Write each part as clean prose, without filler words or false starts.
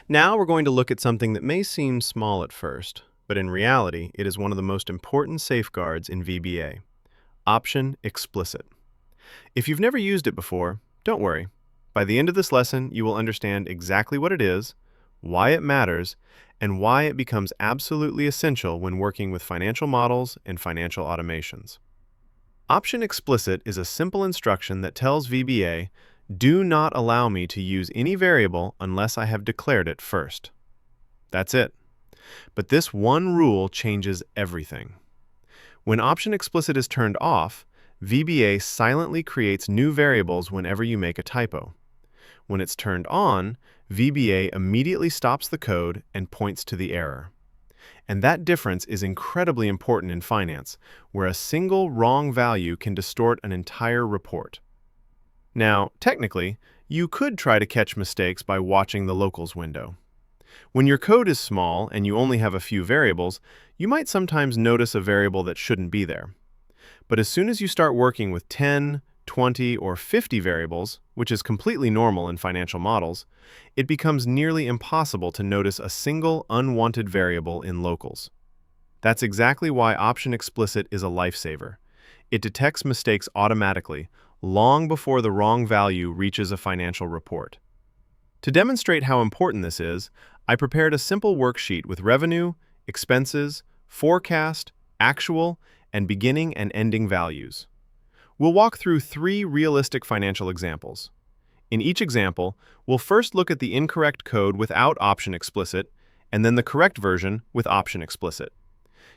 Now we're going to look at something that may seem small at first, but in reality, it is one of the most important safeguards in VBA. Option Explicit. If you've never used it before, don't worry. By the end of this lesson, you will understand exactly what it is, why it matters, and why it becomes absolutely essential when working with financial models and financial automations. Option Explicit is a simple instruction that tells VBA, do not allow me to use any variable unless I have declared it first. That's it. But this one rule changes everything. When Option Explicit is turned off, VBA silently creates new variables whenever you make a typo. When it's turned on, VBA immediately stops the code and points to the error. And that difference is incredibly important in finance, where a single wrong value can distort an entire report. Now, technically, you could try to catch mistakes by watching the locals window. When your code is small and you only have a few variables, you might sometimes notice a variable that shouldn't be there. But as soon as you start working with 10, 20, or 50 variables, which is completely normal in financial models, it becomes nearly impossible to notice a single unwanted variable in locals. That's exactly why Option Explicit is a lifesaver. It detects mistakes automatically, long before the wrong value reaches a financial report. To demonstrate how important this is, I prepared a simple worksheet with revenue, expenses, forecast, actual, and beginning and ending values. We'll walk through 3 realistic financial examples. In each example, we'll first look at the incorrect code without Option Explicit, and then the correct version with Option Explicit.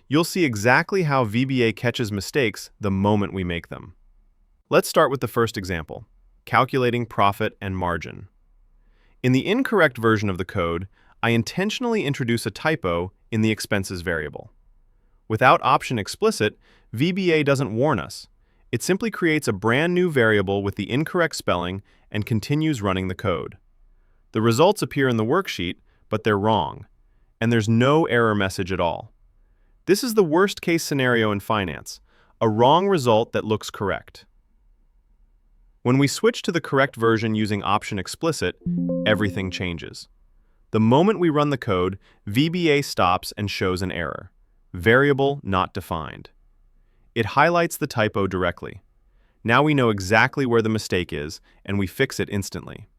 You'll see exactly how VBA catches mistakes the moment we make them. Let's start with the first example, calculating profit and margin. In the incorrect version of the code, I intentionally introduce a typo in the expenses variable. Without Option Explicit, VBA doesn't warn us. It simply creates a brand new variable with the incorrect spelling and continues running the code. The results appear in the worksheet, but they're wrong, and there's no error message at all. This is the worst-case scenario in finance, a wrong result that looks correct. When we switch to the correct version using Option Explicit, everything changes. The moment we run the code, VBA stops and shows an error. Variable not defined. It highlights the typo directly. Now we know exactly where the mistake is, and we fix it instantly.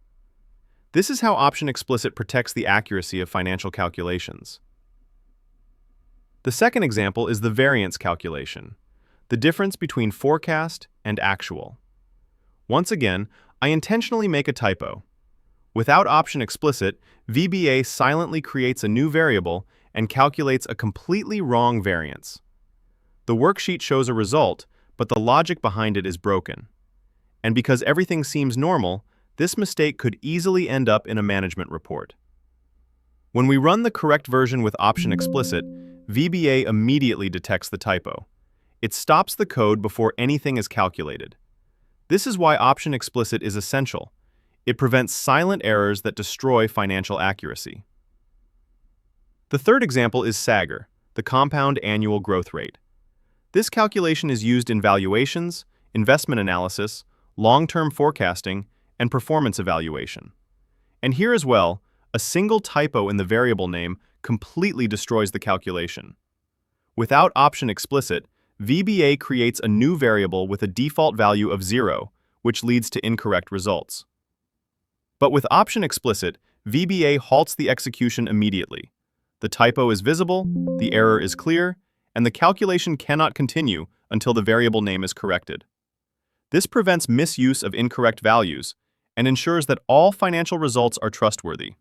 This is how Option Explicit protects the accuracy of financial calculations. The second example is the variance calculation, the difference between forecast and actual. Once again, I intentionally make a typo. Without Option Explicit, VBA silently creates a new variable and calculates a completely wrong variance. The worksheet shows a result, but the logic behind it is broken. And because everything seems normal, this mistake could easily end up in a management report. When we run the correct version with Option Explicit, VBA immediately detects the typo. It stops the code before anything is calculated. This is why Option Explicit is essential. It prevents silent errors that destroy financial accuracy. The third example is SAGR, the compound annual growth rate. This calculation is used in valuations, investment analysis, long-term forecasting, and performance evaluation. And here as well, a single typo in the variable name completely destroys the calculation. Without Option Explicit, VBA creates a new variable with a default value of 0, which leads to incorrect results. But with Option Explicit, VBA halts the execution immediately. The typo is visible, the error is clear, and the calculation cannot continue until the variable name is corrected. This prevents misuse of incorrect values and ensures that all financial results are trustworthy.